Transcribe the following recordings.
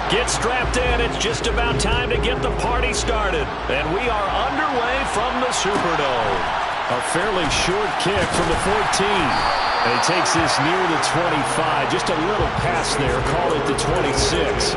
Get strapped in. It's just about time to get the party started. And we are underway from the Superdome. A fairly short kick from the 14. And he takes this near the 25. Just a little pass there. Call it the 26.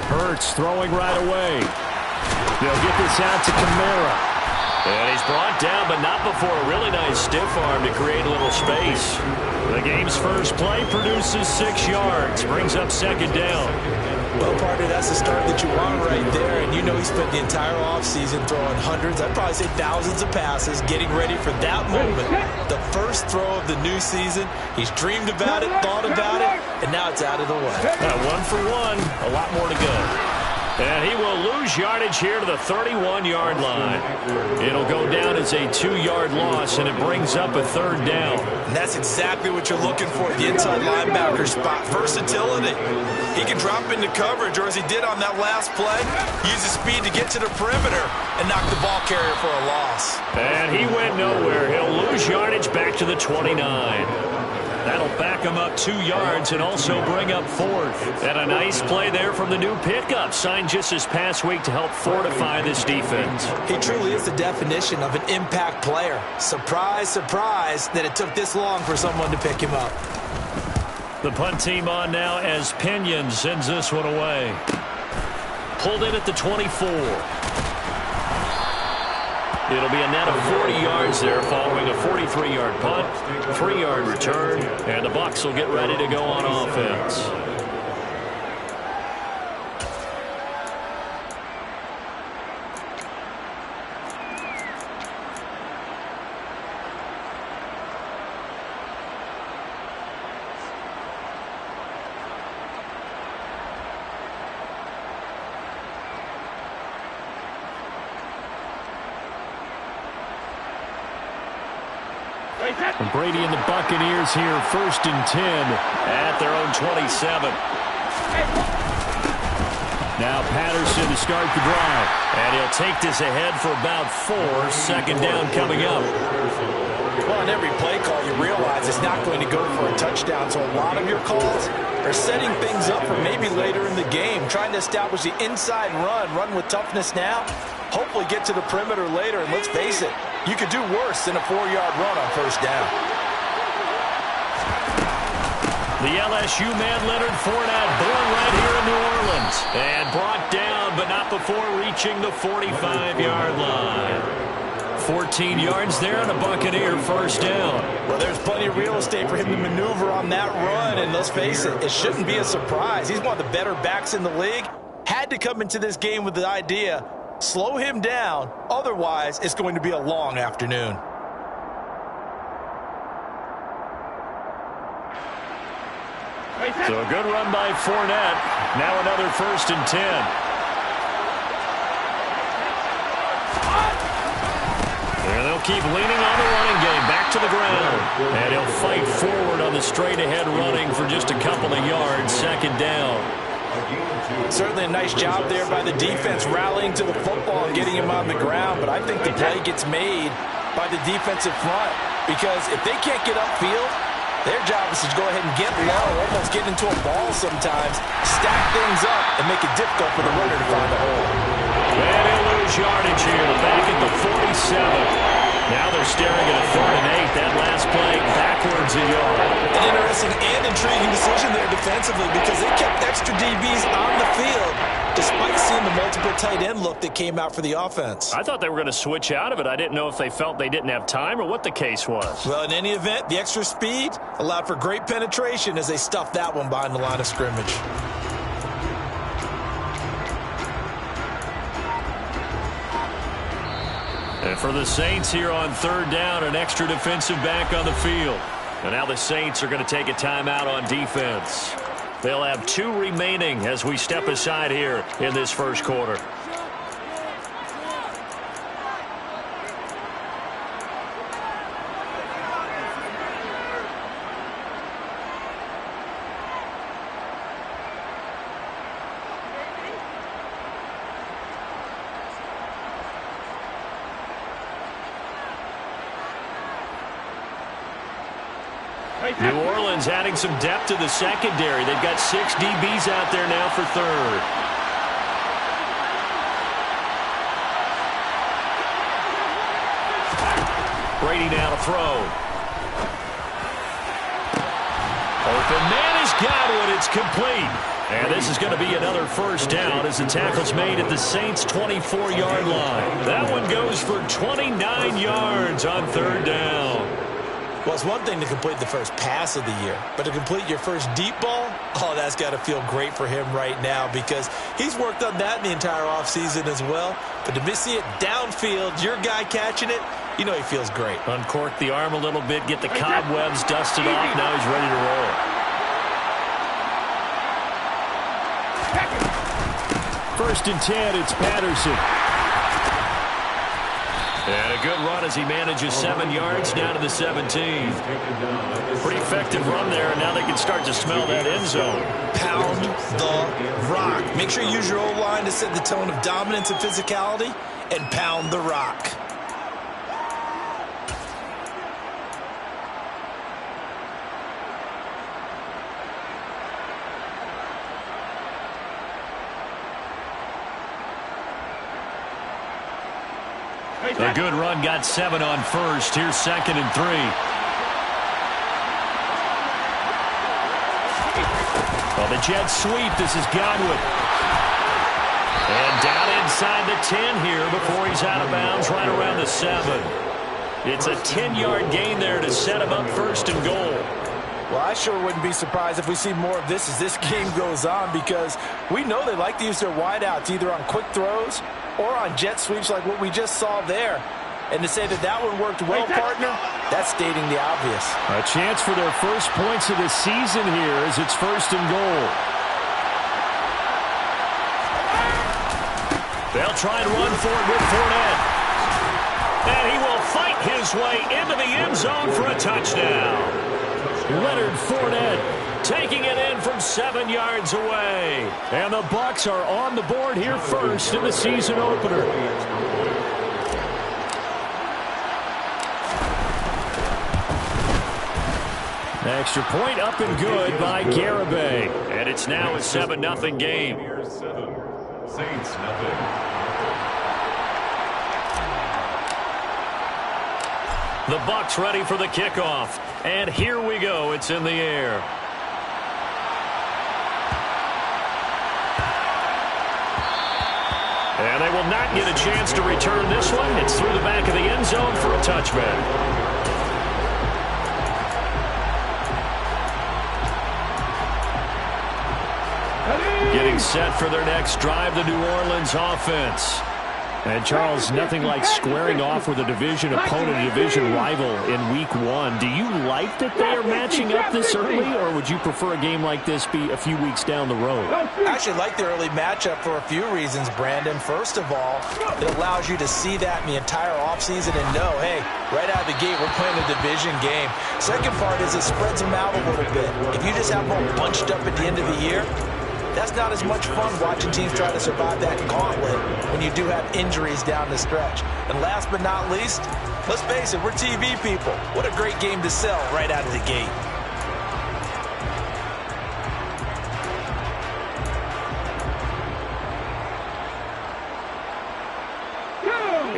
Hurts throwing right away. They'll get this out to Kamara. And he's brought down, but not before a really nice stiff arm to create a little space. The game's first play produces 6 yards. Brings up second down. Well, partner, that's the start that you want right there. And you know he spent the entire offseason throwing hundreds, I'd probably say thousands of passes, getting ready for that moment. The first throw of the new season. He's dreamed about it, thought about it, and now it's out of the way. 1 for 1. A lot more to go. And he will lose yardage here to the 31-yard line. It'll go down as a 2-yard loss, and it brings up a third down. And that's exactly what you're looking for at the inside linebacker spot. Versatility. He can drop into coverage, or as he did on that last play, use his speed to get to the perimeter and knock the ball carrier for a loss. And he went nowhere. He'll lose yardage back to the 29. That'll back him up 2 yards and also bring up fourth. And a nice play there from the new pickup, signed just this past week to help fortify this defense. He truly is the definition of an impact player. Surprise, surprise that it took this long for someone to pick him up. The punt team on now as Pinion sends this one away. Pulled in at the 24. It'll be a net of 40 yards there following a 43-yard punt, 3-yard return, and the Bucs will get ready to go on offense. Brady and the Buccaneers here, 1st and 10 at their own 27. Now Patterson to start the drive. And he'll take this ahead for about 4. Second down coming up. Well, on every play call, you realize it's not going to go for a touchdown. So a lot of your calls are setting things up for maybe later in the game, trying to establish the inside run with toughness now, hopefully get to the perimeter later. And let's face it, you could do worse than a 4-yard run on first down. The LSU man, Leonard Fournette, born right here in New Orleans. And brought down, but not before reaching the 45-yard line. 14 yards there and a Buccaneer first down. Well, there's plenty of real estate for him to maneuver on that run. And let's face it, it shouldn't be a surprise. He's one of the better backs in the league. Had to come into this game with the idea, slow him down. Otherwise, it's going to be a long afternoon. So a good run by Fournette. Now another 1st and 10. And they'll keep leaning on the running game. Back to the ground. And he'll fight forward on the straight-ahead running for just a couple of yards. Second down. Certainly a nice job there by the defense, rallying to the football and getting him on the ground. But I think the play gets made by the defensive front. Because if they can't get upfield, their job is to go ahead and get low, almost get into a ball sometimes, stack things up, and make it difficult for the runner to find a hole. And he'll lose yardage here, back at the 47. Now they're staring at a 3rd and 8. That last play backwards a yard. An interesting and intriguing decision there defensively because they kept extra DBs on the field despite seeing the multiple tight end look that came out for the offense. I thought they were going to switch out of it. I didn't know if they felt they didn't have time or what the case was. Well, in any event, the extra speed allowed for great penetration as they stuffed that one behind the line of scrimmage. And for the Saints here on third down, an extra defensive back on the field. And now the Saints are going to take a timeout on defense. They'll have 2 remaining as we step aside here in this first quarter. New Orleans adding some depth to the secondary. They've got 6 DBs out there now for third. Brady now to throw. Open man is Godwin. It's complete. And this is going to be another first down as the tackle's made at the Saints' 24-yard line. That one goes for 29 yards on third down. Well, it's one thing to complete the first pass of the year, but to complete your first deep ball, oh, that's got to feel great for him right now because he's worked on that in the entire offseason as well. But to see it downfield, your guy catching it, you know he feels great. Uncork the arm a little bit, get the cobwebs dusted off. Now he's ready to roll. First and 10, it's Patterson. And a good run as he manages 7 yards down to the 17. Pretty effective run there, and now they can start to smell that end zone. Pound the rock. Make sure you use your O-line to set the tone of dominance and physicality, and pound the rock. A good run got 7 on first. Here's 2nd and 3. Well, the jet sweep. This is Godwin. And down inside the 10 here before he's out of bounds right around the 7. It's a 10-yard gain there to set him up 1st and goal. Well, I sure wouldn't be surprised if we see more of this as this game goes on because we know they like to use their wideouts either on quick throws or on jet sweeps like what we just saw there. And to say that that one worked well, partner, that's stating the obvious. A chance for their first points of the season here as it's 1st and goal. They'll try and run for it with Fournette. And he will fight his way into the end zone for a touchdown. Leonard Fournette taking it in from 7 yards away. And the Bucs are on the board here first in the season opener. Extra point up and good by Garibay. And it's now a 7-0 game. Saints nothing. The Bucs ready for the kickoff. And here we go. It's in the air. And they will not get a chance to return this one. It's through the back of the end zone for a touchback. Getting set for their next drive, the New Orleans offense. And, Charles, nothing like squaring off with a division opponent, a division rival in Week 1. Do you like that they are matching up this early, or would you prefer a game like this be a few weeks down the road? I actually like the early matchup for a few reasons, Brandon. First of all, it allows you to see that in the entire offseason and know, hey, right out of the gate, we're playing a division game. Second part is it spreads them out a little bit. If you just have them bunched up at the end of the year, that's not as much fun watching teams try to survive that gauntlet when you do have injuries down the stretch. And last but not least, let's face it, we're TV people. What a great game to sell right out of the gate.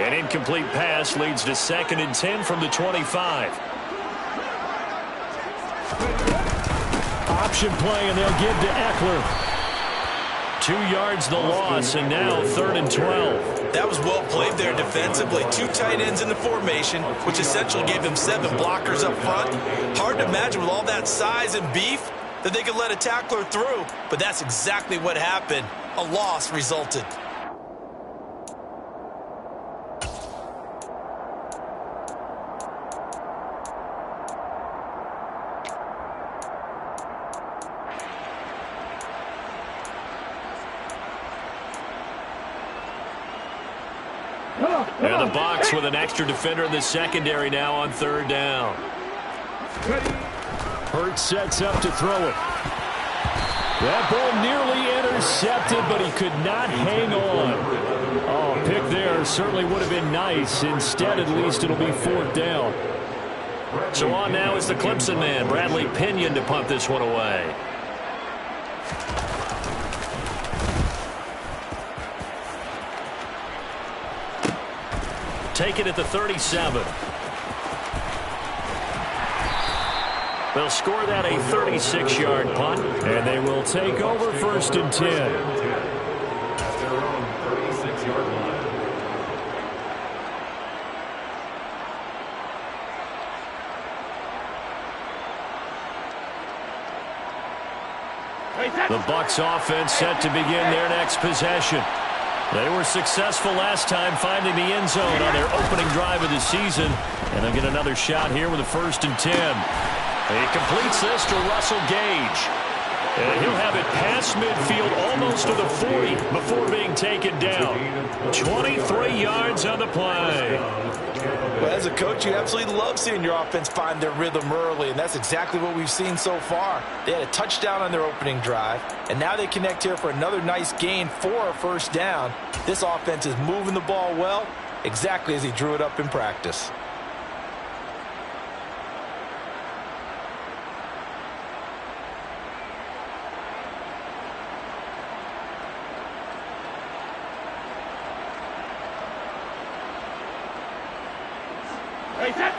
An incomplete pass leads to 2nd and 10 from the 25. Option play, and they'll give to Eckler. 2 yards the loss, and now 3rd and 12. That was well played there defensively. 2 tight ends in the formation, which essentially gave them 7 blockers up front. Hard to imagine with all that size and beef that they could let a tackler through, but that's exactly what happened. A loss resulted. And the Bucs with an extra defender in the secondary now on third down. Hurts sets up to throw it. That ball nearly intercepted, but he could not hang on. Oh, pick there certainly would have been nice. Instead, at least it'll be fourth down. So on now is the Clemson man, Bradley Pinion, to punt this one away. Take it at the 37. They'll score that a 36-yard punt. And they will take over first and 10. At their own 36-yard line. The Bucs offense set to begin their next possession. They were successful last time finding the end zone on their opening drive of the season. And they'll get another shot here with a first and 10. He completes this to Russell Gage. And he'll have it past midfield almost to the 40 before being taken down. 23 yards on the play. Well, as a coach, you absolutely love seeing your offense find their rhythm early, and that's exactly what we've seen so far. They had a touchdown on their opening drive, and now they connect here for another nice gain for a first down. This offense is moving the ball well, exactly as he drew it up in practice.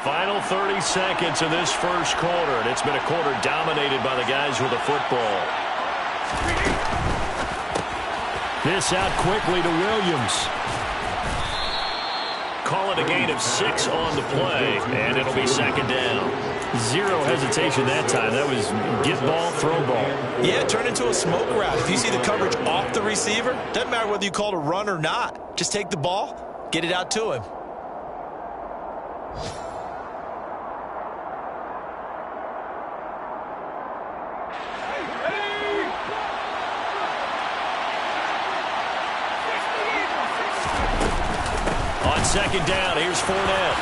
Final 30 seconds of this first quarter, and it's been a quarter dominated by the guys with the football. This out quickly to Williams. Call it a gain of 6 on the play, and it'll be second down. Zero hesitation that time. That was get ball, throw ball. Yeah, turn into a smoke route. If you see the coverage off the receiver, doesn't matter whether you call it a run or not. Just take the ball, get it out to him. Second down, here's Fournette.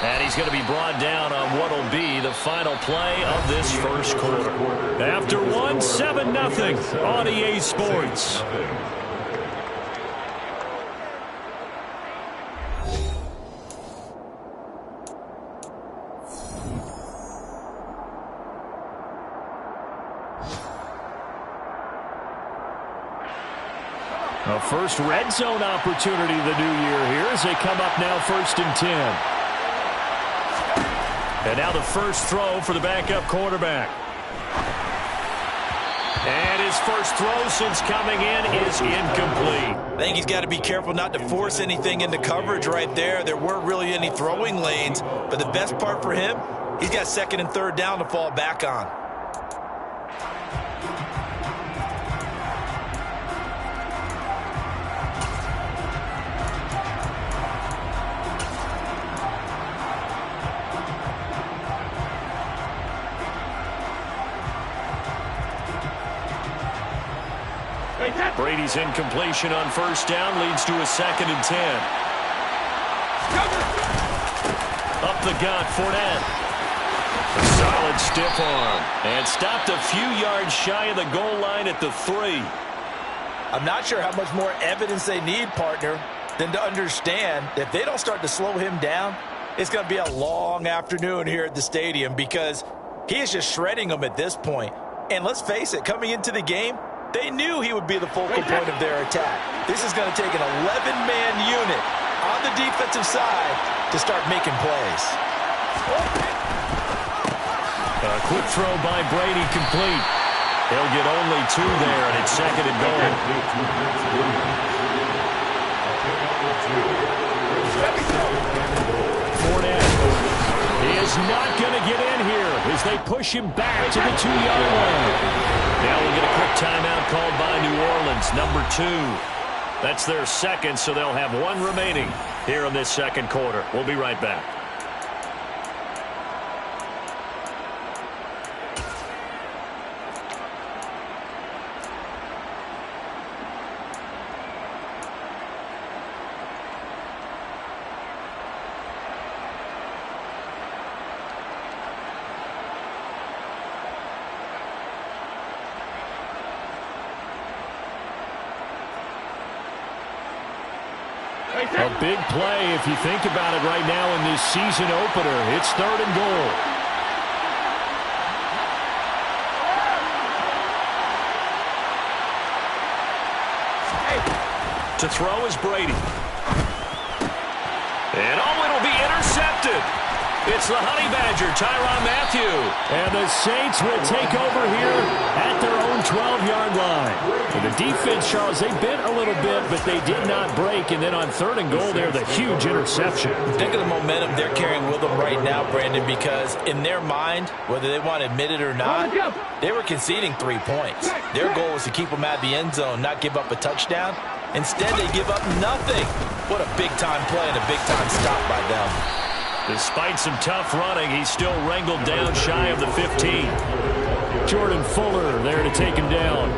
And he's going to be brought down on what will be the final play of this first quarter. After one, 7-0 on EA Sports. A first red zone opportunity the new year here as they come up now first and 10. And now the first throw for the backup quarterback. And his first throw since coming in is incomplete. I think he's got to be careful not to force anything into coverage right there. There weren't really any throwing lanes, but the best part for him, he's got second and third down to fall back on. Brady's incompletion on first down leads to a second and 10. Up the gut, Fournette. A solid stiff arm. And stopped a few yards shy of the goal line at the 3. I'm not sure how much more evidence they need, partner, than to understand that if they don't start to slow him down, it's going to be a long afternoon here at the stadium because he is just shredding them at this point. And let's face it, coming into the game, they knew he would be the focal point of their attack. This is going to take an 11-man unit on the defensive side to start making plays. A quick throw by Brady complete. He'll get only 2 there, and it's second and goal. Fournette. He is not going to get in here as they push him back to the 2-yard line. Now we'll get a quick timeout called by New Orleans, number 2. That's their second, so they'll have 1 remaining here in this second quarter. We'll be right back. A big play if you think about it right now in this season opener. It's 3rd and goal. To throw is Brady. And it'll be intercepted. It's the Honey Badger, Tyrann Mathieu. And the Saints will take over here at their own 12-yard line. And the defense, Charles, they bent a little bit, but they did not break. And then on 3rd and goal there, the huge interception. Think of the momentum they're carrying with them right now, Brandon, because in their mind, whether they want to admit it or not, they were conceding 3 points. Their goal was to keep them out of the end zone, not give up a touchdown. Instead, they give up nothing. What a big-time play and a big-time stop by them. Despite some tough running, he's still wrangled down shy of the 15. Jordan Fuller there to take him down.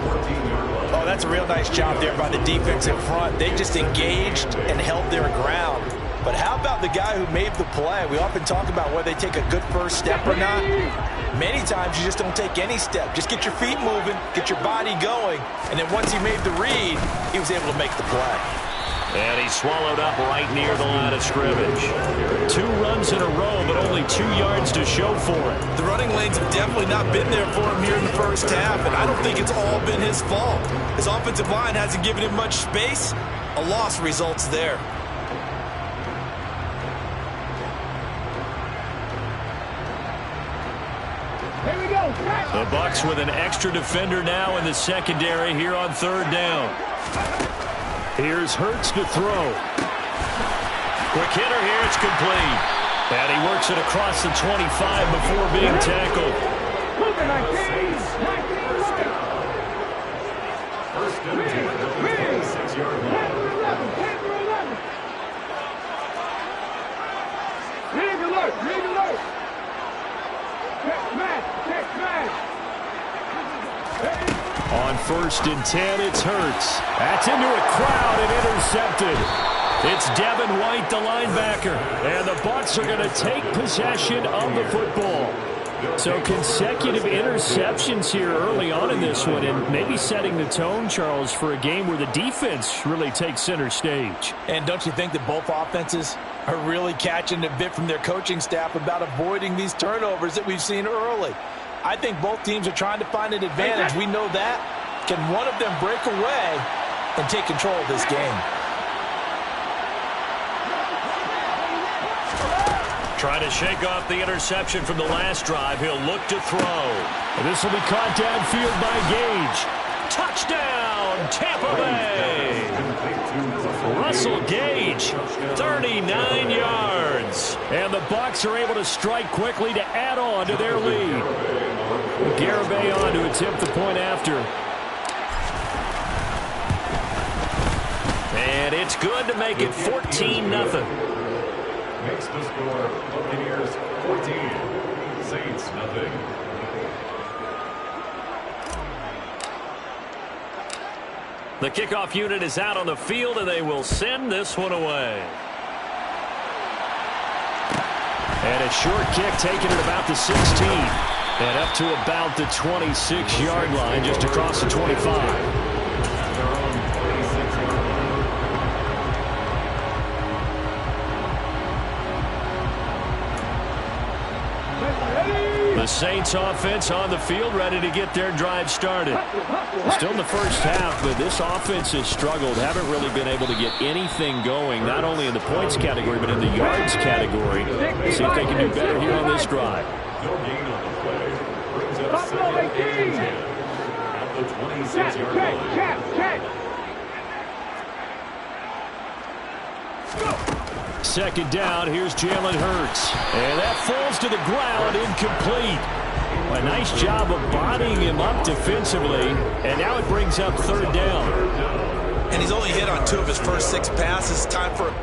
Oh, that's a real nice job there by the defense in front. They just engaged and held their ground. But how about the guy who made the play? We often talk about whether they take a good first step or not. Many times you just don't take any step. Just get your feet moving, get your body going, and then once he made the read, he was able to make the play. And he swallowed up right near the line of scrimmage. 2 runs in a row, but only 2 yards to show for it. The running lanes have definitely not been there for him here in the first half, and I don't think it's all been his fault. His offensive line hasn't given him much space. A loss results there. The Bucs with an extra defender now in the secondary here on 3rd down. Here's Hurts to throw. Quick hitter here, it's complete. And he works it across the 25 before being tackled. First and 10 at the 26-yard line. Rig alert! Check man! On 1st and 10, it's Hurts. That's into a crowd and intercepted. It's Devin White, the linebacker. And the Bucs are going to take possession of the football. So consecutive interceptions here early on in this one, and maybe setting the tone, Charles, for a game where the defense really takes center stage. And don't you think that both offenses are really catching a bit from their coaching staff about avoiding these turnovers that we've seen early? I think both teams are trying to find an advantage. We know that. Can one of them break away and take control of this game? Trying to shake off the interception from the last drive. He'll look to throw. And this will be caught downfield by Gage. Touchdown, Tampa Bay! Russell Gage, 39 yards. And the Bucs are able to strike quickly to add on to their lead. Garibay on to attempt the point after. And it's good to make it 14-0. Makes the score Buccaneers 14, Saints nothing. The kickoff unit is out on the field, and they will send this one away. And a short kick taken at about the 16. And up to about the 26-yard line, just across the 25. The Saints offense on the field, ready to get their drive started. Still in the first half, but this offense has struggled. Haven't really been able to get anything going, not only in the points category, but in the yards category. See if they can do better here on this drive. No gain on the play. Brings up second and 10 at the 26-yard line. Second down, here's Jalen Hurts. And that falls to the ground, incomplete. A nice job of bodying him up defensively. And now it brings up 3rd down. And he's only hit on 2 of his first 6 passes. Time for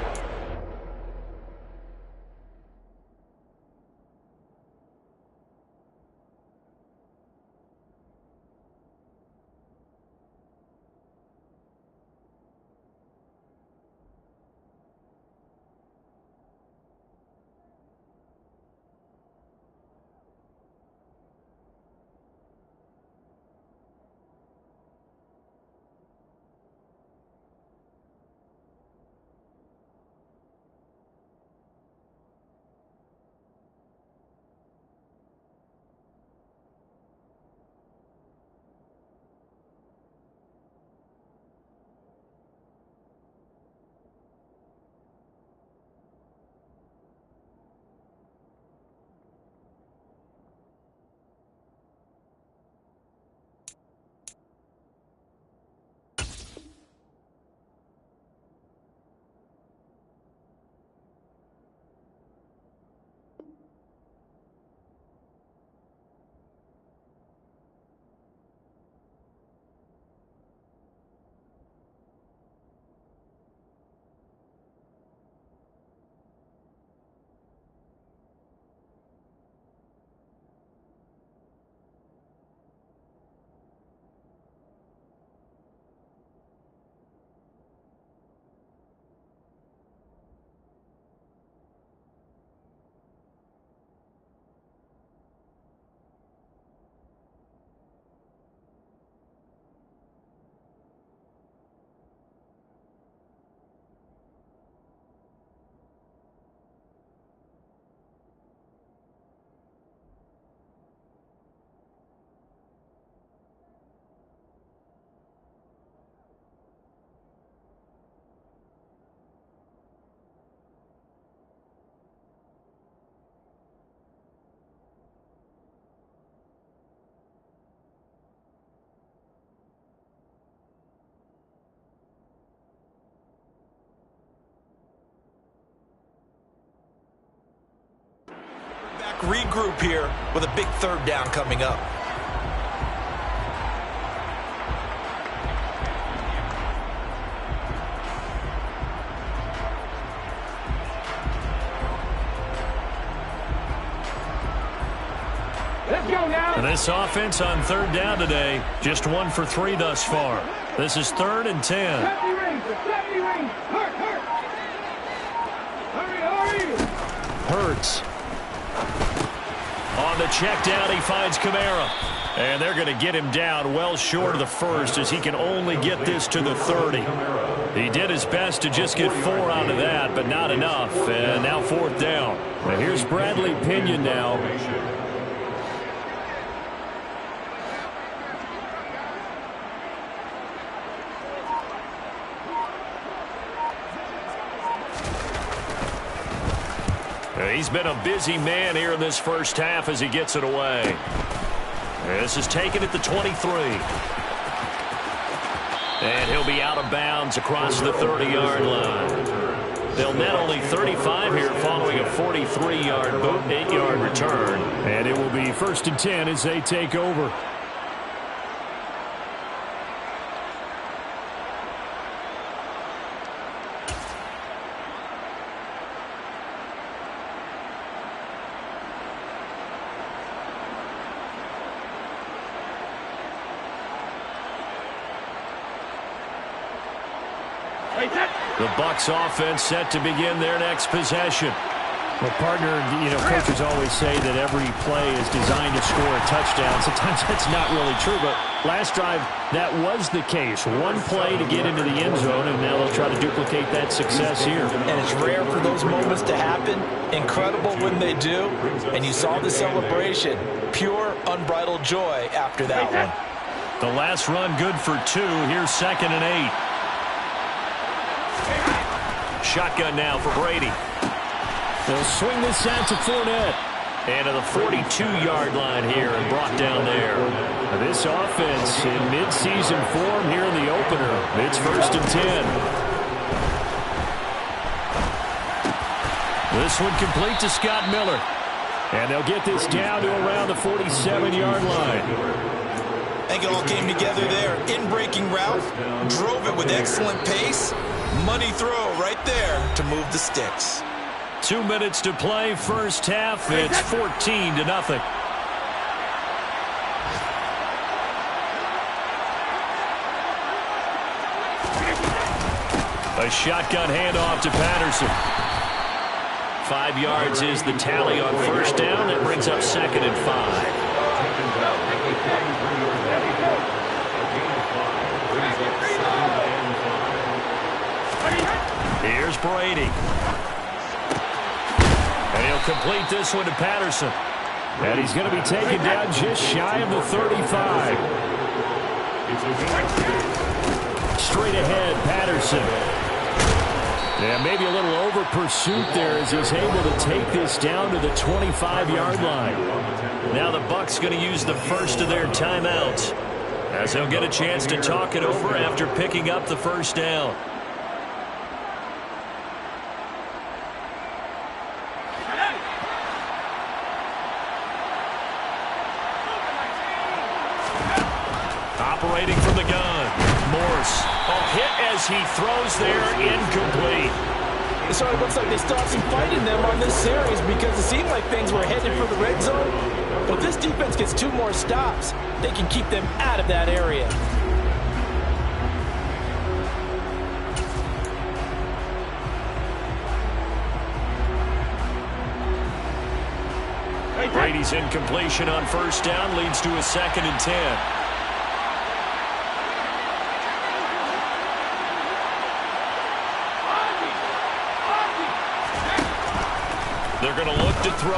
regroup here with a big third down coming up. Let's go now. This offense on third down today, just 1 for 3 thus far. This is 3rd and 10. 70 rings. Hurt. Hurry. Hurts. On the check down, he finds Kamara. And they're going to get him down well short of the first as he can only get this to the 30. He did his best to just get 4 out of that, but not enough. And now 4th down. Now here's Bradley Pinion now. He's been a busy man here in this first half as he gets it away. This is taken at the 23. And he'll be out of bounds across the 30-yard line. They'll net only 35 here following a 43-yard, 8-yard return. And it will be 1st and 10 as they take over. The Bucs offense set to begin their next possession. Well, partner, coaches always say that every play is designed to score a touchdown. Sometimes that's not really true, but last drive, that was the case. One play to get into the end zone, and now they'll try to duplicate that success here. And it's rare for those moments to happen. Incredible when they do. And you saw the celebration. Pure, unbridled joy after that one. The last run good for 2. Here's 2nd and 8. Shotgun now for Brady. They'll swing this out to Fournette. And to the 42-yard line here and brought down there. This offense in midseason form here in the opener. It's 1st and 10. This one complete to Scott Miller. And they'll get this down to around the 47-yard line. I think it all came together there. In-breaking route, drove it with excellent pace. Money throw right there to move the sticks. 2 minutes to play, first half. It's 14-0. A shotgun handoff to Patterson. 5 yards is the tally on first down. That brings up 2nd and 5. Here's Brady. And he'll complete this one to Patterson. And he's going to be taken down just shy of the 35. Straight ahead, Patterson. Yeah, maybe a little over pursuit there as he's able to take this down to the 25-yard line. Now the Bucs going to use the first of their timeouts as they'll get a chance to talk it over after picking up the first down. Operating from the gun, Morse. Hit as he throws there, incomplete. So it looks like they still have some fight in them on this series because it seemed like things were headed for the red zone. But if this defense gets 2 more stops, they can keep them out of that area. Brady's incompletion on first down leads to a 2nd and 10. They're going to look to throw.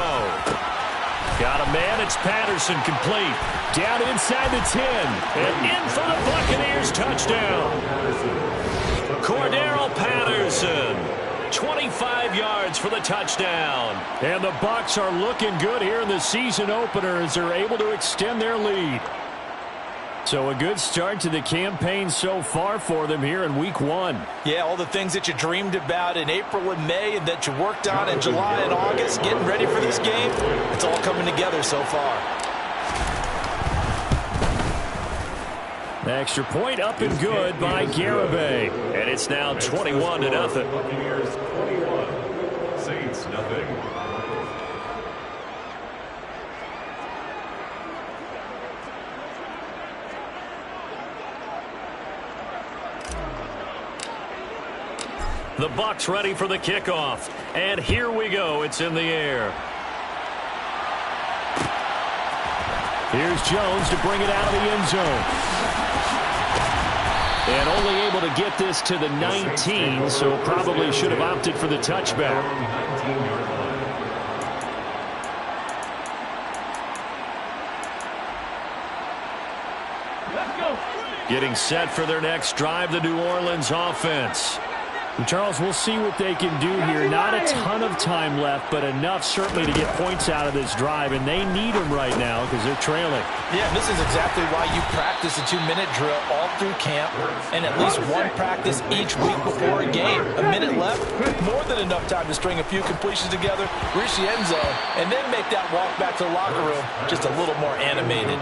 Got a man. It's Patterson, complete. Down inside the 10. And in for the Buccaneers, touchdown. Cordero Patterson. 25 yards for the touchdown. And the Bucs are looking good here in the season opener as they're able to extend their lead. So a good start to the campaign so far for them here in week 1. Yeah, all the things that you dreamed about in April and May and that you worked on in July and August, getting ready for this game, it's all coming together so far. The extra point up and good by Garibay. And it's now 21-0. Buccaneers 21, Saints nothing. The Bucs ready for the kickoff. And here we go. It's in the air. Here's Jones to bring it out of the end zone. And only able to get this to the 19, so probably should have opted for the touchback. Let's go. Getting set for their next drive, the New Orleans offense. And Charles, we'll see what they can do here. Not a ton of time left, but enough certainly to get points out of this drive, and they need them right now because they're trailing. Yeah, this is exactly why you practice a 2-minute drill all through camp and at least one practice each week before a game. A minute left, more than enough time to string a few completions together, reach the end zone, and then make that walk back to the locker room just a little more animated.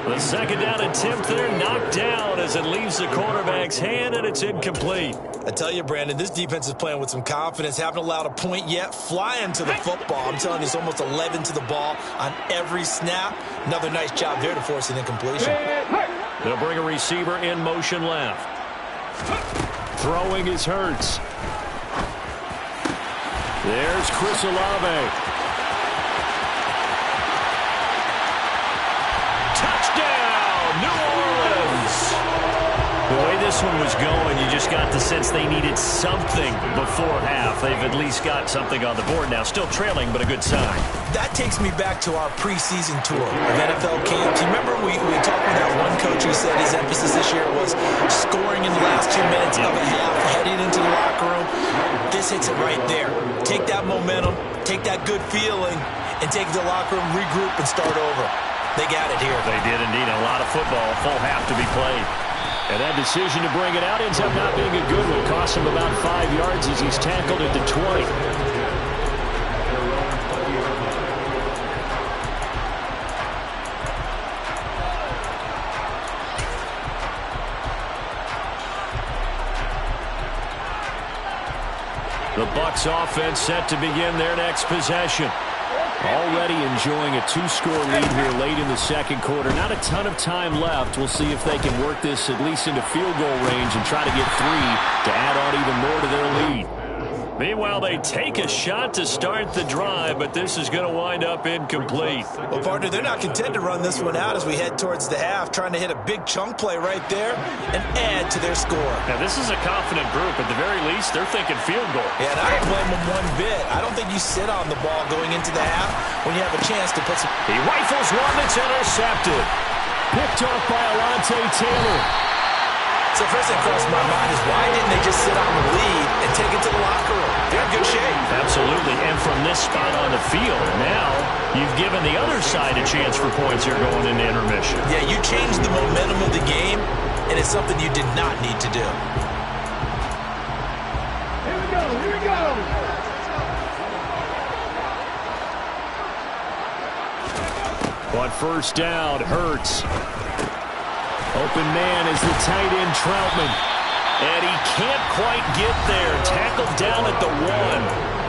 The second down attempt there knocked down as it leaves the quarterback's hand, and it's incomplete. I tell you, Brandon, this defense is playing with some confidence. Haven't allowed a point yet. Flying to the football. I'm telling you, it's almost 11 to the ball on every snap. Another nice job there to force an incompletion. They'll bring a receiver in motion left. Throwing is Hurts. There's Chris Olave. Touchdown, New Orleans! The way this one was going, you just got the sense they needed something before half. They've at least got something on the board now. Still trailing, but a good sign. That takes me back to our preseason tour of NFL camps. You remember we talked with that one coach who said his emphasis this year was scoring in the last 2 minutes of a half, heading into the locker room. This hits it right there. Take that momentum, take that good feeling, and take it to the locker room, regroup, and start over. They got it here. They did indeed. A lot of football, full half to be played. And that decision to bring it out ends up not being a good one. Cost him about 5 yards as he's tackled at the 20. The Bucs offense set to begin their next possession. Already enjoying a 2-score lead here late in the second quarter. Not a ton of time left. We'll see if they can work this at least into field goal range and try to get 3 to add on even more to their lead. Meanwhile, they take a shot to start the drive, but this is going to wind up incomplete. Well, partner, they're not content to run this one out as we head towards the half, trying to hit a big chunk play right there and add to their score. Now, this is a confident group. At the very least, they're thinking field goal. Yeah, and I don't blame them one bit. I don't think you sit on the ball going into the half when you have a chance to put some... He rifles one that's intercepted. Picked off by Alontae Taylor. So first thing crossed my mind is why didn't they just sit on the lead and take it to the locker room? They're in good shape. Absolutely, and from this spot on the field, now you've given the other side a chance for points here going into intermission. Yeah, you changed the momentum of the game, and it's something you did not need to do. Here we go. Here we go. On first down, Hurts. Open man is the tight end, Troutman. And he can't quite get there. Tackled down at the 1.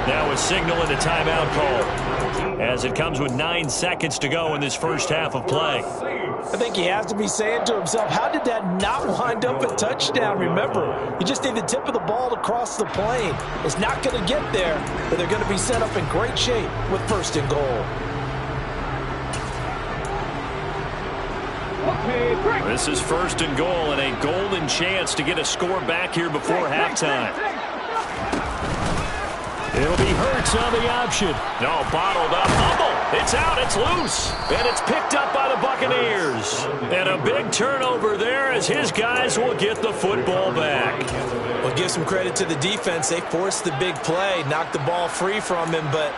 Now a signal and a timeout call as it comes with 9 seconds to go in this first half of play. I think he has to be saying to himself, how did that not wind up a touchdown? Remember, you just need the tip of the ball to cross the plane. It's not going to get there, but they're going to be set up in great shape with first and goal. This is first and goal and a golden chance to get a score back here before halftime. It'll be Hurts on the option. No, bottled up. Fumble. It's out. It's loose. And it's picked up by the Buccaneers. And a big turnover there as his guys will get the football back. Well, give some credit to the defense. They forced the big play, knocked the ball free from him, but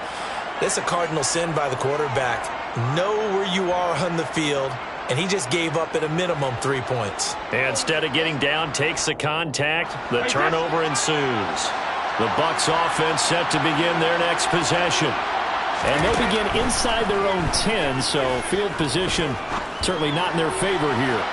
it's a cardinal sin by the quarterback. Know where you are on the field and he just gave up at a minimum 3 points. Instead of getting down, takes the contact. The turnover ensues. The Bucs offense set to begin their next possession. And they'll begin inside their own 10, so field position certainly not in their favor here.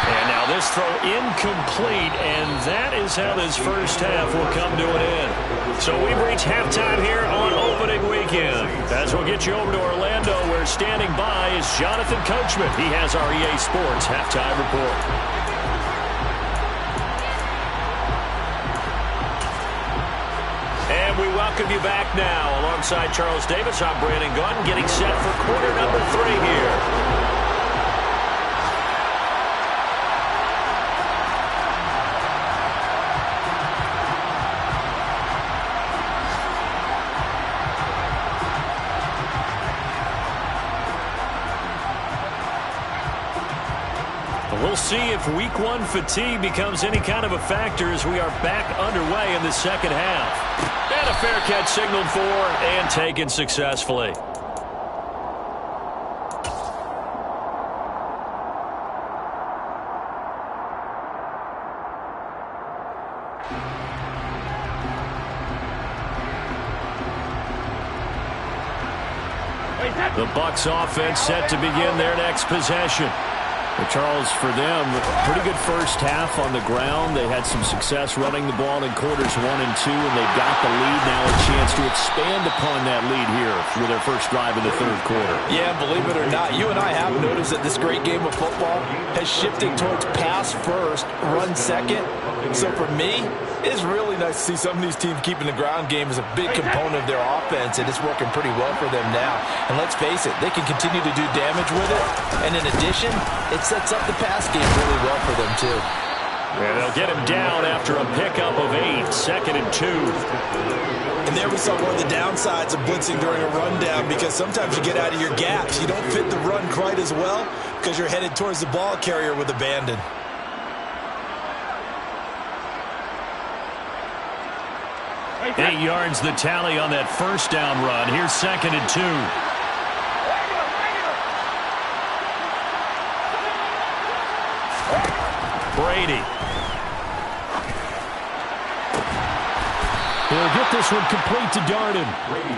And now this throw incomplete, and that is how this first half will come to an end. So we've reached halftime here on opening weekend. As we'll get you over to Orlando, where standing by is Jonathan Coachman. He has our EA Sports halftime report. And we welcome you back now. Alongside Charles Davis, I'm Brandon Gunn, getting set for quarter number 3 here. We'll see if Week 1 fatigue becomes any kind of a factor as we are back underway in the second half. And a fair catch signaled for and taken successfully. The Bucs offense set to begin their next possession. Well, Charles, for them, pretty good first half on the ground. They had some success running the ball in quarters 1 and 2, and they've got the lead now, a chance to expand upon that lead here with their first drive in the third quarter. Yeah, believe it or not, you and I have noticed that this great game of football has shifted towards pass first, run second. So for me, it's really nice to see some of these teams keeping the ground game as a big component of their offense, and it's working pretty well for them now. And let's face it, they can continue to do damage with it. And in addition, it sets up the pass game really well for them, too. And they'll get him down after a pickup of 8, 2nd and 2. And there we saw one of the downsides of blitzing during a rundown, because sometimes you get out of your gaps. You don't fit the run quite as well because you're headed towards the ball carrier with abandon. 8 yards the tally on that first down run. Here's 2nd and 2. Brady. He'll get this one complete to Darden.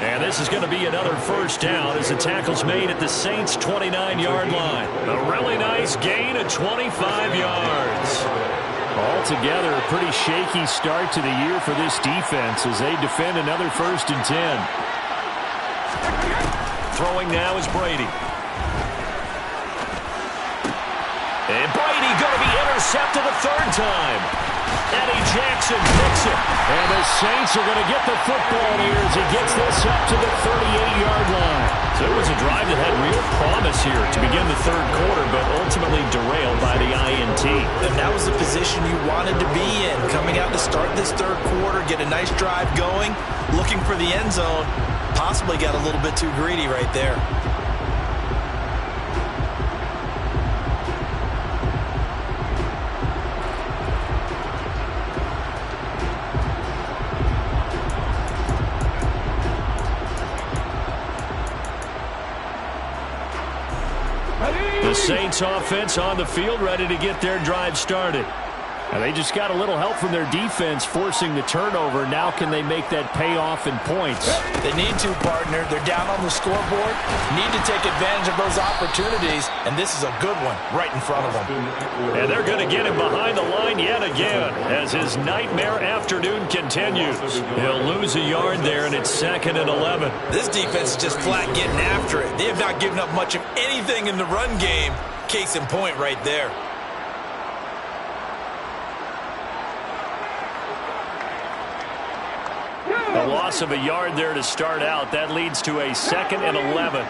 And this is going to be another first down as the tackle's made at the Saints' 29-yard line. A really nice gain of 25 yards. Altogether, a pretty shaky start to the year for this defense as they defend another 1st and 10. Throwing now is Brady. And Brady going to be intercepted a 3rd time. Eddie Jackson picks it. And the Saints are going to get the football here as he gets this up to the 38-yard line. So it was a drive that had real promise here to begin the third quarter, but ultimately derailed by the INT. And that was the position you wanted to be in, coming out to start this third quarter, get a nice drive going, looking for the end zone. Possibly got a little bit too greedy right there. The Saints offense on the field, ready to get their drive started. And they just got a little help from their defense forcing the turnover. Now can they make that pay off in points? They need to, partner. They're down on the scoreboard. Need to take advantage of those opportunities. And this is a good one right in front of them. And they're going to get him behind the line yet again as his nightmare afternoon continues. He'll lose a yard there, and it's 2nd and 11. This defense is just flat getting after it. They have not given up much of anything in the run game. Case in point right there. A loss of a yard there to start out. That leads to a 2nd and 11.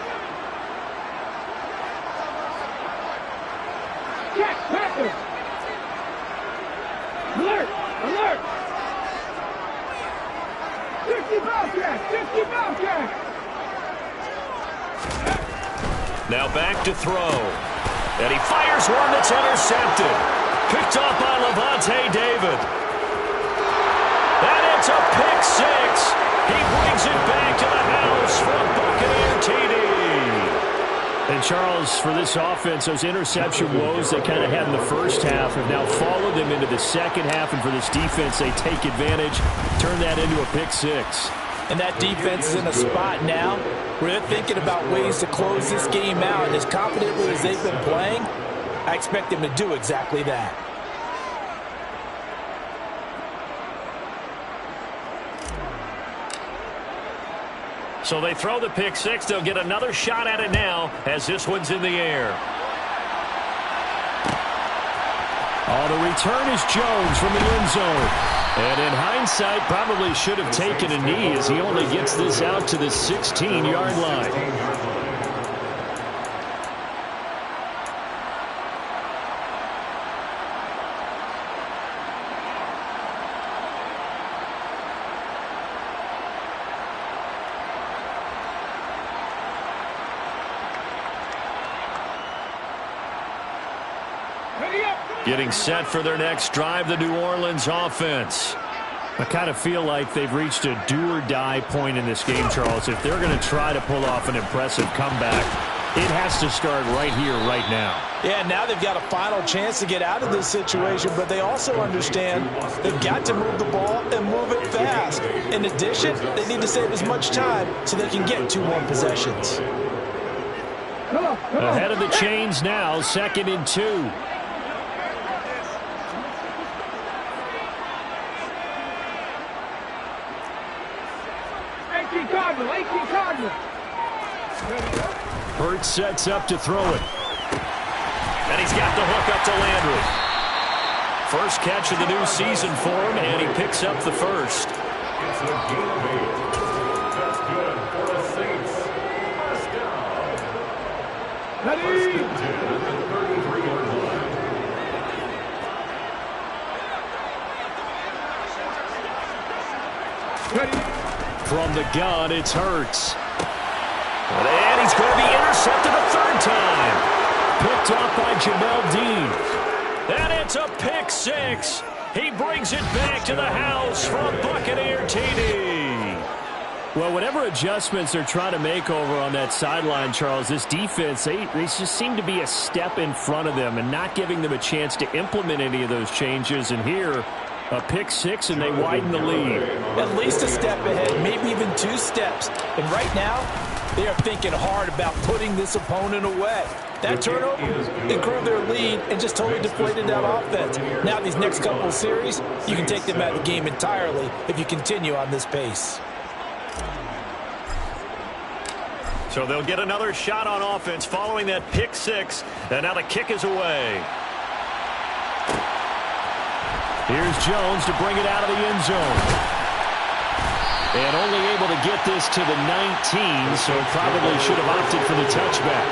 Check, Packers. Alert, alert. 50 Bobcats, 50 Bobcats. Now back to throw. And he fires one that's intercepted. Picked off by Lavonte David. And it's a pick six. He brings it back to the house for a Buccaneer TD. And And, Charles, for this offense, those interception woes they kind of had in the first half have now followed them into the second half. And for this defense, they take advantage, turn that into a pick six. And that defense is in a spot now where they're thinking about ways to close this game out. And as confidently as they've been playing, I expect them to do exactly that. So they throw the pick six. They'll get another shot at it now as this one's in the air. Oh, the return is Jones from the end zone. And in hindsight, probably should have taken a knee as he only gets this out to the 16-yard line. Getting set for their next drive, the New Orleans offense. I kind of feel like they've reached a do-or-die point in this game, Charles. If they're going to try to pull off an impressive comeback, it has to start right here, right now. Yeah, now they've got a final chance to get out of this situation, but they also understand they've got to move the ball and move it fast. In addition, they need to save as much time so they can get 2 more possessions. Ahead of the chains now, 2nd and 2. Hurts sets up to throw it. And he's got the hook up to Landry. First catch of the new season for him, and he picks up the first. It's a gain of 8. That's good for the Saints. First down. First and 10 at the 33-yard line. From the gun, it's Hurts. And he's going to be intercepted a 3rd time. Picked off by Jamel Dean. And it's a pick six. He brings it back to the house from Buccaneer TD. Well, whatever adjustments they're trying to make over on that sideline, Charles, this defense, they just seem to be a step in front of them and not giving them a chance to implement any of those changes. And here, a pick six, and they widen the lead. At least a step ahead, maybe even 2 steps. And right now, they are thinking hard about putting this opponent away. That turnover improved their lead and just totally deflated that offense. Now these next couple of series, you can take them out of the game entirely if you continue on this pace. So they'll get another shot on offense following that pick six. And now the kick is away. Here's Jones to bring it out of the end zone. And only able to get this to the 19, so probably should have opted for the touchback.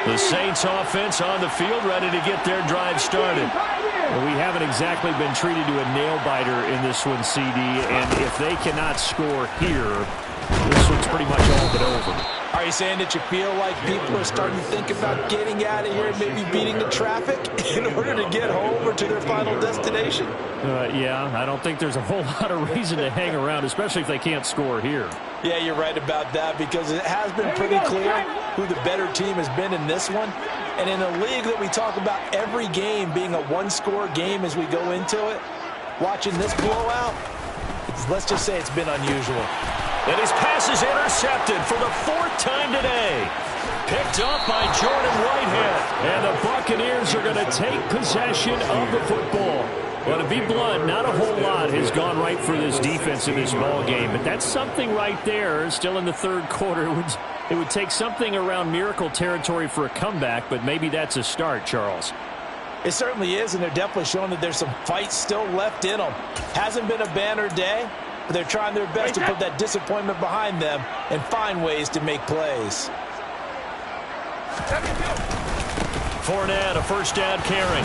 The Saints offense on the field, ready to get their drive started. Well, we haven't exactly been treated to a nail-biter in this one, CD, and if they cannot score here, this one's pretty much all but over. Are you saying that you feel like people are starting to think about getting out of here and maybe beating the traffic in order to get home or to their final destination? Yeah, I don't think there's a whole lot of reason to hang around, especially if they can't score here. Yeah, you're right about that, because it has been pretty clear who the better team has been in this one. And in a league that we talk about every game being a one-score game as we go into it, watching this blowout, let's just say it's been unusual. And his pass is intercepted for the 4th time today. Picked up by Jordan Whitehead. And the Buccaneers are going to take possession of the football. Well, to be blunt, not a whole lot has gone right for this defense in this ball game, but that's something right there. Still in the 3rd quarter, it would take something around miracle territory for a comeback, but maybe that's a start, Charles. It certainly is, and they're definitely showing that there's some fight still left in them. Hasn't been a banner day, but they're trying their best to put that disappointment behind them and find ways to make plays. Fournette, a 1st down carry.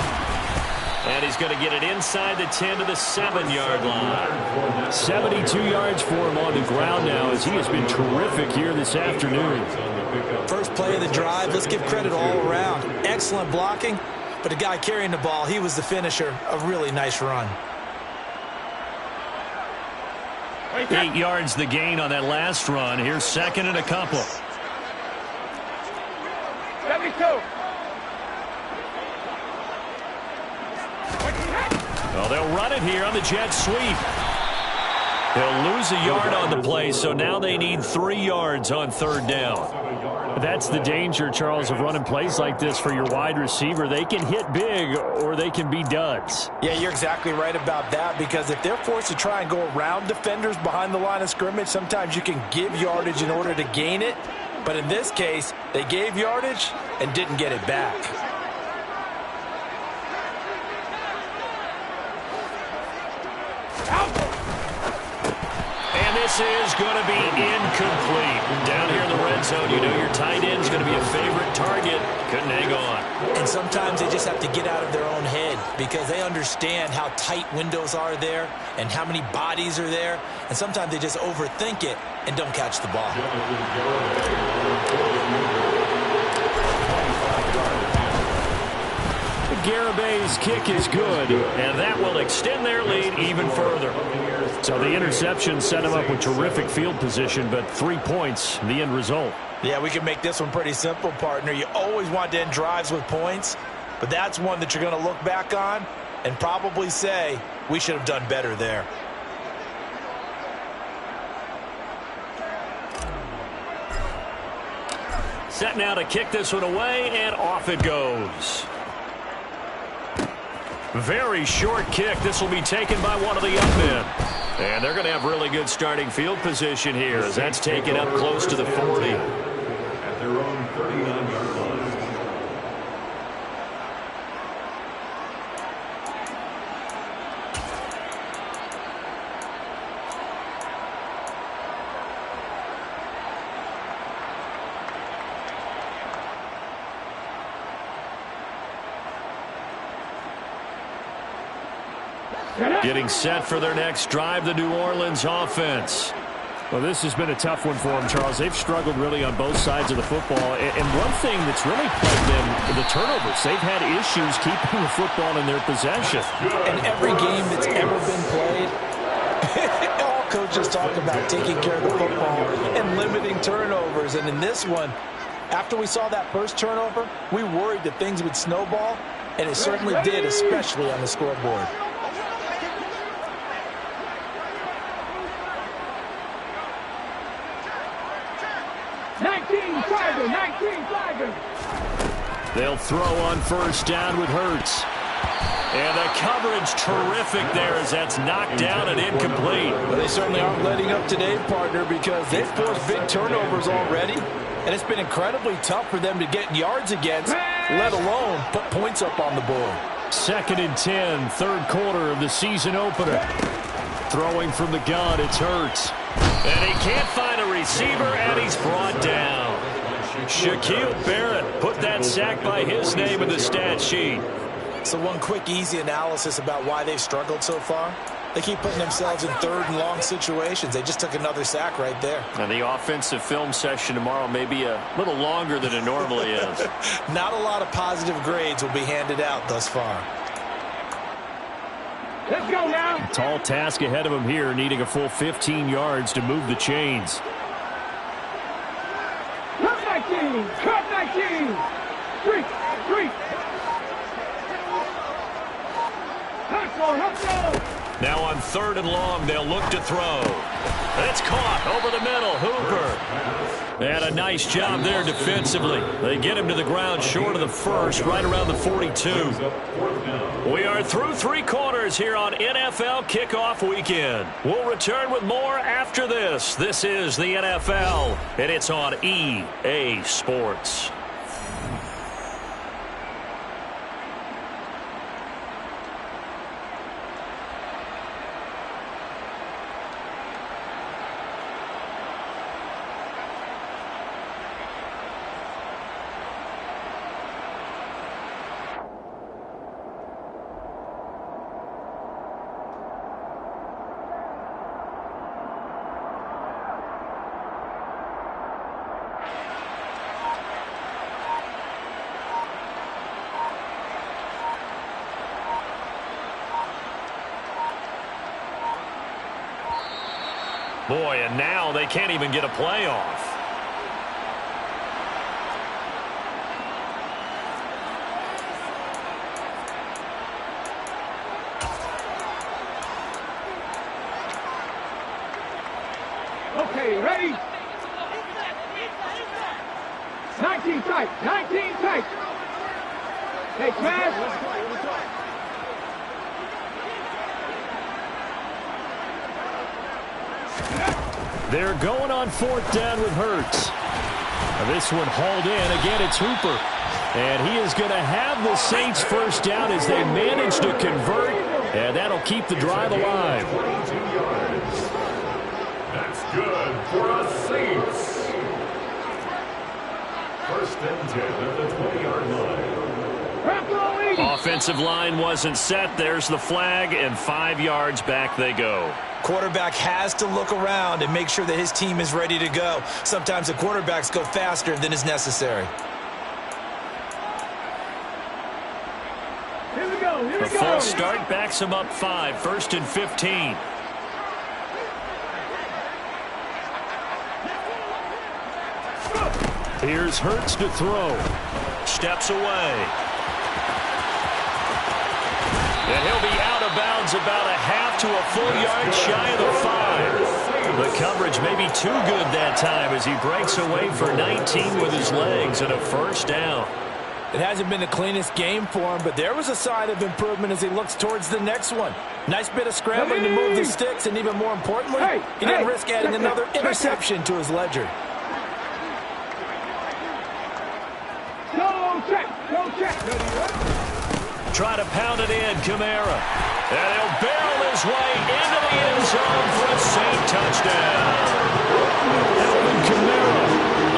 And he's going to get it inside the 10 to the 7-yard line. 72 yards for him on the ground now as he has been terrific here this afternoon. First play of the drive, let's give credit all around. Excellent blocking, but the guy carrying the ball, he was the finisher. A really nice run. 8 yards the gain on that last run. Here's second and a couple. 72. Well, they'll run it here on the jet sweep. They'll lose a yard on the play, so now they need 3 yards on third down. That's the danger, Charles, of running plays like this for your wide receiver. They can hit big or they can be duds. Yeah, you're exactly right about that, because if they're forced to try and go around defenders behind the line of scrimmage, sometimes you can give yardage in order to gain it. But in this case, they gave yardage and didn't get it back. And this is going to be incomplete. Down here in the red zone, you know your tight end's going to be a favorite target. Couldn't hang on. And sometimes they just have to get out of their own head because they understand how tight windows are there and how many bodies are there. And sometimes they just overthink it and don't catch the ball. Garabay's kick is good, and that will extend their lead even further. So the interception set him up with terrific field position, but 3 points, the end result. Yeah, we can make this one pretty simple, partner. You always want to end drives with points, but that's one that you're going to look back on and probably say, we should have done better there. Set now to kick this one away, and off it goes. Very short kick. This will be taken by one of the young men. And they're going to have really good starting field position here as that's taken up close to the 40. At their own 39-yard line. Getting set for their next drive, the New Orleans offense. Well, this has been a tough one for them, Charles. They've struggled really on both sides of the football. And one thing that's really plagued them, the turnovers. They've had issues keeping the football in their possession. In every game that's ever been played, all coaches talk about taking care of the football and limiting turnovers. And in this one, after we saw that first turnover, we worried that things would snowball, and it certainly did, especially on the scoreboard. They'll throw on first down with Hurts. And the coverage terrific there as that's knocked down and incomplete. Well, they certainly aren't letting up today, partner, because they've forced big turnovers already. And it's been incredibly tough for them to get yards against, let alone put points up on the board. 2nd and 10, third quarter of the season opener. Throwing from the gun, it's Hurts. And he can't find a receiver, and he's brought down. Shaquille Barrett put that sack by his name in the stat sheet. So one quick, easy analysis about why they've struggled so far. They keep putting themselves in third and long situations. They just took another sack right there. And the offensive film session tomorrow may be a little longer than it normally is. Not a lot of positive grades will be handed out thus far. Let's go now. A tall task ahead of him here, needing a full 15 yards to move the chains. Cut 19. Cut 19. 3. Let's go. Now on 3rd and long, they'll look to throw. It's caught over the middle. Hooper. And a nice job there defensively. They get him to the ground short of the first, right around the 42. We are through 3 quarters here on NFL Kickoff Weekend. We'll return with more after this. This is the NFL, and it's on EA Sports. Boy, and now they can't even get a play off. Okay, ready? 19 tight, 19 tight. Hey, smash. They're going on 4th down with Hurts. This one hauled in. Again, it's Hooper. And he is going to have the Saints first down as they manage to convert. And that'll keep the drive alive. That's good for a Saints. First and 10 at the 20-yard line. Offensive line wasn't set. There's the flag, and 5 yards back they go. Quarterback has to look around and make sure that his team is ready to go. Sometimes the quarterbacks go faster than is necessary. Here we go, here we The go. false start backs him up 5, 1st and 15. Here's Hurts to throw. Steps away. And he'll be out of bounds about a half to a full yard shy of the 5. The coverage may be too good that time as he breaks away for 19 with his legs and a first down. It hasn't been the cleanest game for him, but there was a sign of improvement as he looks towards the next one. Nice bit of scrambling to move the sticks, and even more importantly, he didn't risk adding another interception to his ledger. Go check, go check. Try to pound it in, Kamara. And he'll barrel his way into the end zone for a Saint touchdown. Alvin Kamara,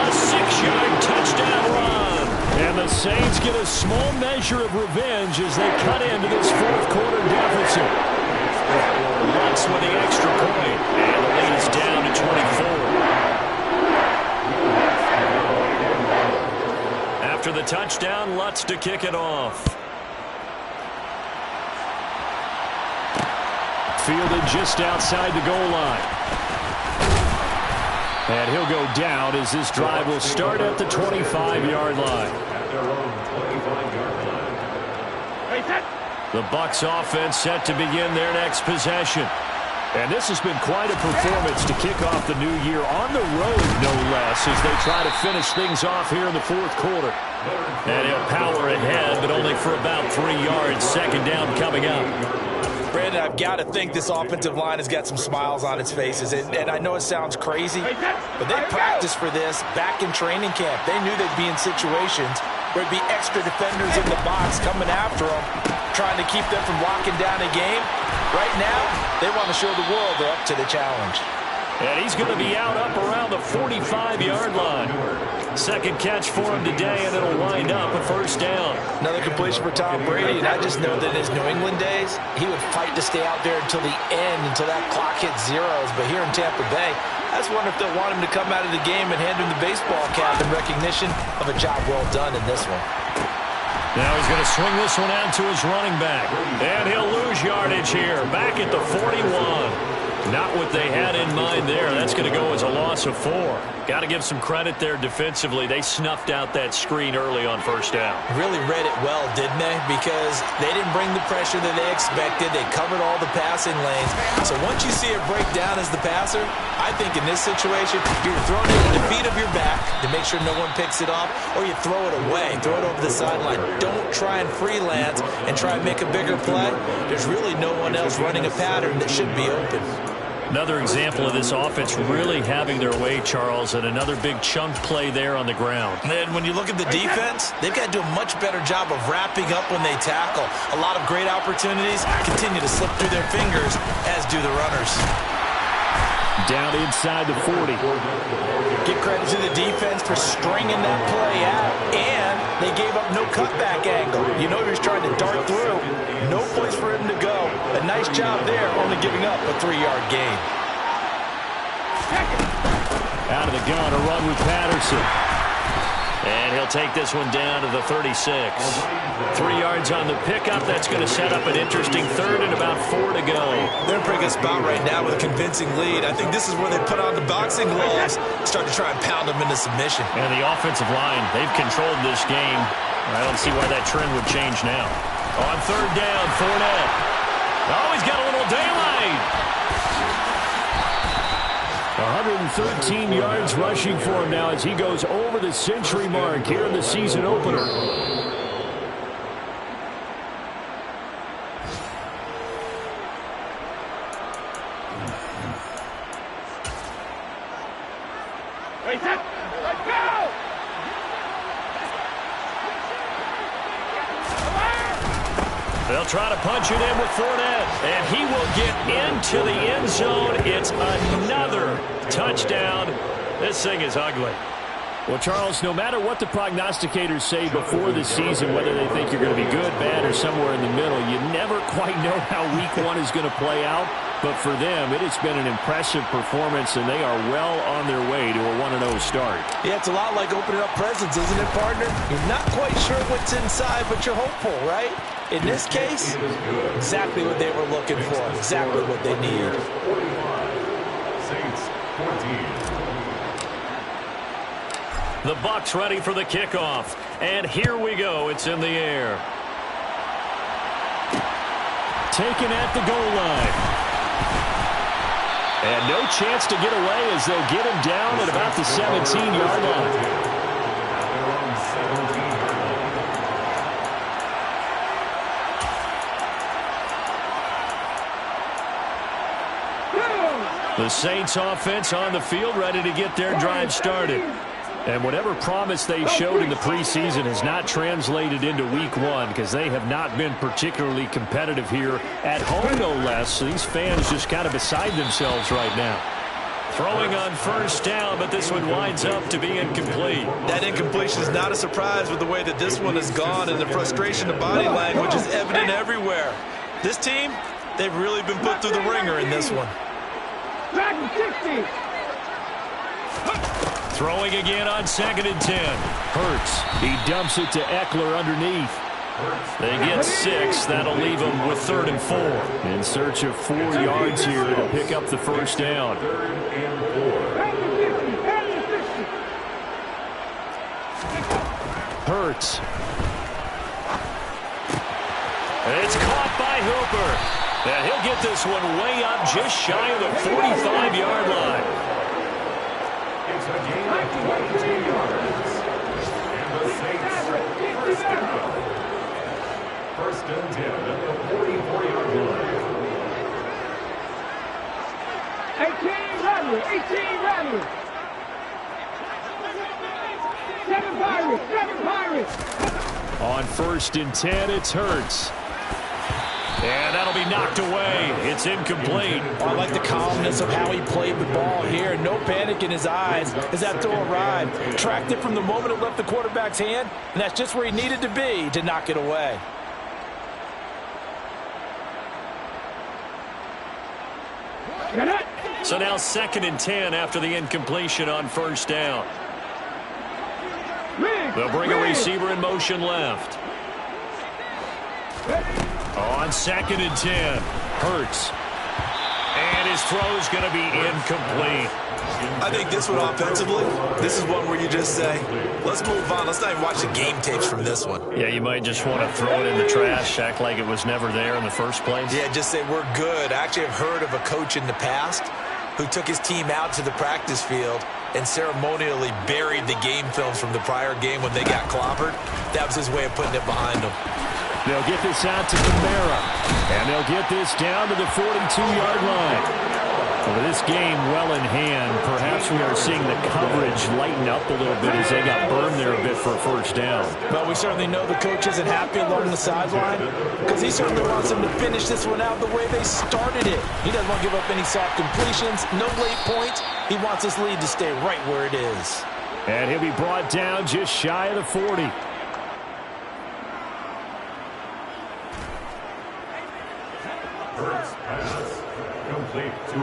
a 6-yard touchdown run. And the Saints get a small measure of revenge as they cut into this 4th quarter deficit. Lutz with the extra point, and the lead is down to 24. After the touchdown, Lutz to kick it off. Fielded just outside the goal line. And he'll go down as this drive will start at the 25-yard line. The Bucs offense set to begin their next possession. And this has been quite a performance to kick off the new year on the road, no less, as they try to finish things off here in the 4th quarter. And he'll power ahead, but only for about 3 yards. 2nd down coming up. Brandon, I've got to think this offensive line has got some smiles on its faces. And I know it sounds crazy, but they practiced for this back in training camp. They knew they'd be in situations where it'd be extra defenders in the box coming after them, trying to keep them from locking down a game. Right now, they want to show the world they're up to the challenge. And he's going to be out up around the 45-yard line. 2nd catch for him today, and it'll wind up a first down. Another completion for Tom Brady, and I just know that in his New England days, he would fight to stay out there until the end, until that clock hit zeros. But here in Tampa Bay, I just wonder if they'll want him to come out of the game and hand him the baseball cap in recognition of a job well done in this one. Now he's going to swing this one out to his running back. And he'll lose yardage here, back at the 41. Not what they had in mind there. That's going to go as a loss of 4. Got to give some credit there defensively. They snuffed out that screen early on first down. Really read it well, didn't they? Because they didn't bring the pressure that they expected. They covered all the passing lanes. So once you see it break down as the passer, I think in this situation, you're throwing it at the feet of your back to make sure no one picks it off, or you throw it away, throw it over the sideline. Don't try and freelance and try and make a bigger play. There's really no one else running a pattern that should be open. Another example of this offense really having their way, Charles, and another big chunk play there on the ground. And when you look at the defense, they've got to do a much better job of wrapping up when they tackle. A lot of great opportunities continue to slip through their fingers, as do the runners. Down inside the 40. Give credit to the defense for stringing that play out, and they gave up no cutback angle. You know he was trying to dart through. No place for him to go. A nice job there, only giving up a 3-yard gain. Out of the gun, a run with Patterson. And he'll take this one down to the 36. 3 yards on the pickup. That's going to set up an interesting third and about 4 to go. They're in a pretty good spot right now with a convincing lead. I think this is where they put on the boxing gloves, start to try and pound them into submission. And the offensive line, they've controlled this game. I don't see why that trend would change now. On third down, Fournette. Oh, he's got a little daylight. 113 yards rushing for him now as he goes over the century mark here in the season opener. Let's go! They'll try to punch it in with Fournette, and he will get into the end zone. It's another touchdown. This thing is ugly. Well, Charles, no matter what the prognosticators say before the season, whether they think you're going to be good, bad, or somewhere in the middle, you never quite know how week 1 is going to play out. But for them, it has been an impressive performance, and they are well on their way to a 1-0 start. Yeah, it's a lot like opening up presents, isn't it, partner? You're not quite sure what's inside, but you're hopeful, right? In this case, exactly what they were looking for, exactly what they need. Saints 14. The Bucs ready for the kickoff. And here we go. It's in the air. Taken at the goal line. And no chance to get away as they'll get him down at about the 17-yard line. The Saints offense on the field ready to get their drive started. And whatever promise they showed in the preseason has not translated into week 1 because they have not been particularly competitive here at home, no less. So these fans just kind of beside themselves right now. Throwing on first down, but this one winds up to be incomplete. That incompletion is not a surprise with the way that this one has gone, and the frustration of body language is evident everywhere. This team, they've really been put through the ringer in this one. Throwing again on 2nd and 10. Hurts. He dumps it to Eckler underneath. They get 6. That'll leave them with 3rd and 4. In search of 4 yards here to pick up the first down. Hurts. It's caught by Hooper. And he'll get this one way up just shy of the 45-yard line. It's a gain of 22 yards. And the Saints first down. 1st and 10 at the 44-yard line. 18 Radley, 18 Radley. 7 Pirates, 7 Pirates. On 1st and 10, it's Hurts. And that'll be knocked away. It's incomplete. I like the calmness of how he played the ball here. No panic in his eyes as that throw arrived. Tracked it from the moment it left the quarterback's hand, and that's just where he needed to be to knock it away. So now 2nd and 10 after the incompletion on first down. They'll bring a receiver in motion left. On 2nd and 10, Hurts. And his throw's going to be incomplete. I think this one offensively, this is one where you just say, let's move on. Let's not even watch the game tapes from this one. Yeah, you might just want to throw it in the trash, act like it was never there in the first place. Yeah, just say we're good. I actually have heard of a coach in the past who took his team out to the practice field and ceremonially buried the game films from the prior game when they got clobbered. That was his way of putting it behind them. They'll get this out to Kamara, and they'll get this down to the 42-yard line. Well, with this game well in hand, perhaps we are seeing the coverage lighten up a little bit as they got burned there a bit for a first down. But we certainly know the coach isn't happy along the sideline because he certainly wants them to finish this one out the way they started it. He doesn't want to give up any soft completions, no late points. He wants this lead to stay right where it is. And he'll be brought down just shy of the 40. First pass complete to